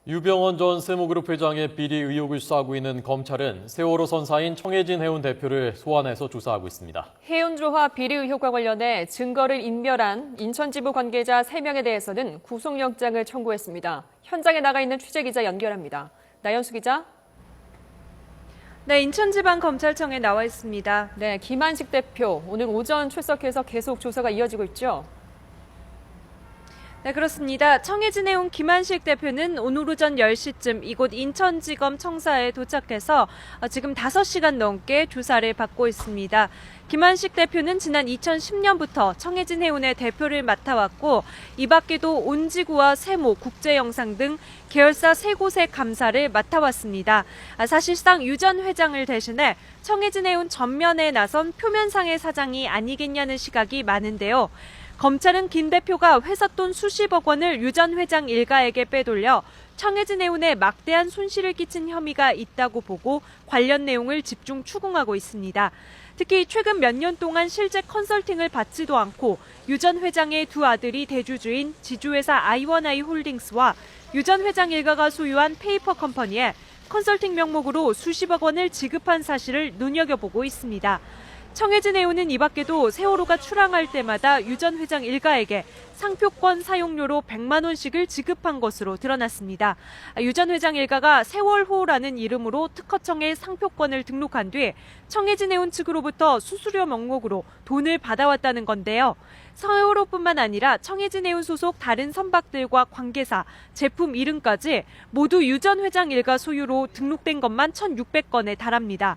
유병원 전 세무그룹 회장의 비리 의혹을 수사하고 있는 검찰은 세월호 선사인 청해진 해운 대표를 소환해서 조사하고 있습니다. 해운조합 비리 의혹과 관련해 증거를 인멸한 인천지부 관계자 3명에 대해서는 구속영장을 청구했습니다. 현장에 나가 있는 취재기자 연결합니다. 나연수 기자. 네, 인천지방검찰청에 나와 있습니다. 네, 김한식 대표 오늘 오전 출석해서 계속 조사가 이어지고 있죠. 네, 그렇습니다. 청해진 해운 김한식 대표는 오늘 오전 10시쯤 이곳 인천지검 청사에 도착해서 지금 5시간 넘게 조사를 받고 있습니다. 김한식 대표는 지난 2010년부터 청해진 해운의 대표를 맡아왔고 이 밖에도 온지구와 세모, 국제영상 등 계열사 3곳의 감사를 맡아왔습니다. 사실상 유 전 회장을 대신해 청해진 해운 전면에 나선 표면상의 사장이 아니겠냐는 시각이 많은데요. 검찰은 김 대표가 회사돈 수십억 원을 유 전 회장 일가에게 빼돌려 청해진 해운에 막대한 손실을 끼친 혐의가 있다고 보고 관련 내용을 집중 추궁하고 있습니다. 특히 최근 몇 년 동안 실제 컨설팅을 받지도 않고 유 전 회장의 두 아들이 대주주인 지주회사 I1I 홀딩스와 유 전 회장 일가가 소유한 페이퍼 컴퍼니에 컨설팅 명목으로 수십억 원을 지급한 사실을 눈여겨보고 있습니다. 청해진 해운은 이 밖에도 세월호가 출항할 때마다 유 전 회장 일가에게 상표권 사용료로 100만 원씩을 지급한 것으로 드러났습니다. 유 전 회장 일가가 세월호라는 이름으로 특허청에 상표권을 등록한 뒤 청해진 해운 측으로부터 수수료 명목으로 돈을 받아왔다는 건데요. 세월호뿐만 아니라 청해진 해운 소속 다른 선박들과 관계사, 제품 이름까지 모두 유 전 회장 일가 소유로 등록된 것만 1,600건에 달합니다.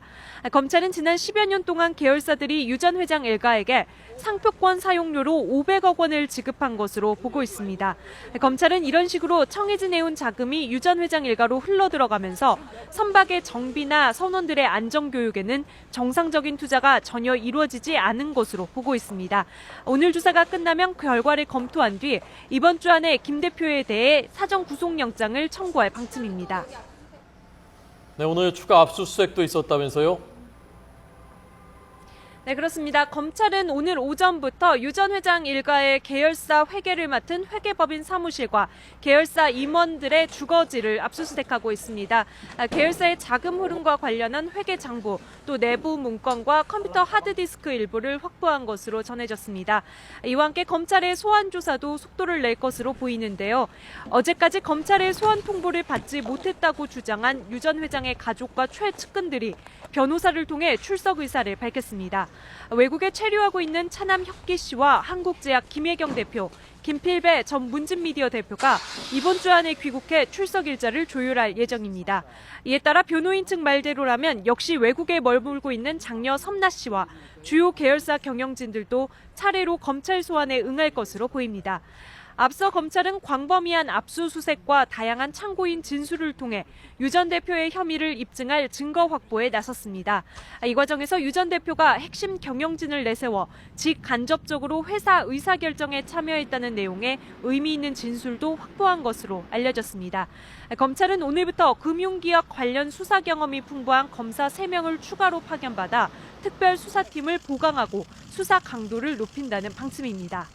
검찰은 지난 10여 년 동안 계열사들이 유 전 회장 일가에게 상표권 사용료로 500억 원을 지급한 것으로 보고 있습니다. 검찰은 이런 식으로 청해진 해운 자금이 유 전 회장 일가로 흘러들어가면서 선박의 정비나 선원들의 안전교육에는 정상적인 투자가 전혀 이루어지지 않은 것으로 보고 있습니다. 오늘 조사가 끝나면 결과를 검토한 뒤 이번 주 안에 김 대표에 대해 사전 구속영장을 청구할 방침입니다. 네, 오늘 추가 압수수색도 있었다면서요? 네, 그렇습니다. 검찰은 오늘 오전부터 유 전 회장 일가의 계열사 회계를 맡은 회계법인 사무실과 계열사 임원들의 주거지를 압수수색하고 있습니다. 계열사의 자금 흐름과 관련한 회계 장부, 또 내부 문건과 컴퓨터 하드디스크 일부를 확보한 것으로 전해졌습니다. 이와 함께 검찰의 소환 조사도 속도를 낼 것으로 보이는데요. 어제까지 검찰의 소환 통보를 받지 못했다고 주장한 유 전 회장의 가족과 최측근들이 변호사를 통해 출석 의사를 밝혔습니다. 외국에 체류하고 있는 차남 혁기 씨와 한국제약 김혜경 대표, 김필배 전 문진미디어 대표가 이번 주 안에 귀국해 출석 일자를 조율할 예정입니다. 이에 따라 변호인 측 말대로라면 역시 외국에 머물고 있는 장녀 섬나 씨와 주요 계열사 경영진들도 차례로 검찰 소환에 응할 것으로 보입니다. 앞서 검찰은 광범위한 압수수색과 다양한 참고인 진술을 통해 유 전 대표의 혐의를 입증할 증거 확보에 나섰습니다. 이 과정에서 유 전 대표가 핵심 경영진을 내세워 직간접적으로 회사 의사결정에 참여했다는 내용의 의미 있는 진술도 확보한 것으로 알려졌습니다. 검찰은 오늘부터 금융기업 관련 수사 경험이 풍부한 검사 3명을 추가로 파견받아 특별수사팀을 보강하고 수사 강도를 높인다는 방침입니다.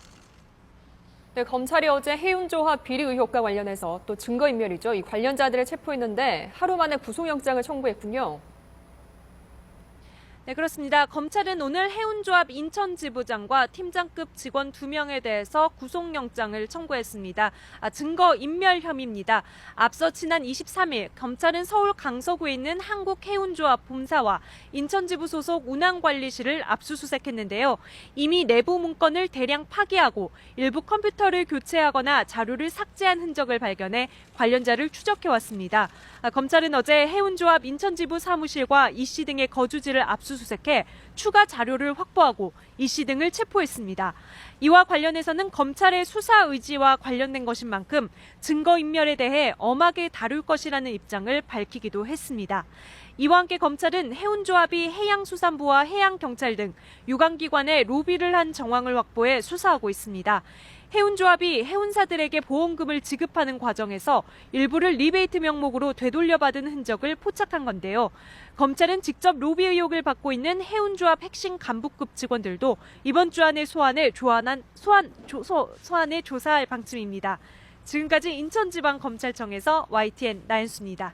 네, 검찰이 어제 해운조합 비리 의혹과 관련해서 또 증거인멸이죠. 이 관련자들을 체포했는데 하루 만에 구속영장을 청구했군요. 네, 그렇습니다. 검찰은 오늘 해운조합 인천지부장과 팀장급 직원 2명에 대해서 구속영장을 청구했습니다. 증거인멸 혐의입니다. 앞서 지난 23일 검찰은 서울 강서구에 있는 한국해운조합 본사와 인천지부 소속 운항관리실을 압수수색했는데요. 이미 내부 문건을 대량 파기하고 일부 컴퓨터를 교체하거나 자료를 삭제한 흔적을 발견해 관련자를 추적해왔습니다. 검찰은 어제 해운조합 인천지부 사무실과 이 씨 등의 거주지를 압수수색해 추가 자료를 확보하고 이 씨 등을 체포했습니다. 이와 관련해서는 검찰의 수사 의지와 관련된 것인 만큼 증거인멸에 대해 엄하게 다룰 것이라는 입장을 밝히기도 했습니다. 이와 함께 검찰은 해운조합이 해양수산부와 해양경찰 등 유관기관에 로비를 한 정황을 확보해 수사하고 있습니다. 해운조합이 해운사들에게 보험금을 지급하는 과정에서 일부를 리베이트 명목으로 되돌려받은 흔적을 포착한 건데요. 검찰은 직접 로비 의혹을 받고 있는 해운조합 핵심 간부급 직원들도 이번 주 안에 소환해 조사할 방침입니다. 지금까지 인천지방검찰청에서 YTN 나연수입니다.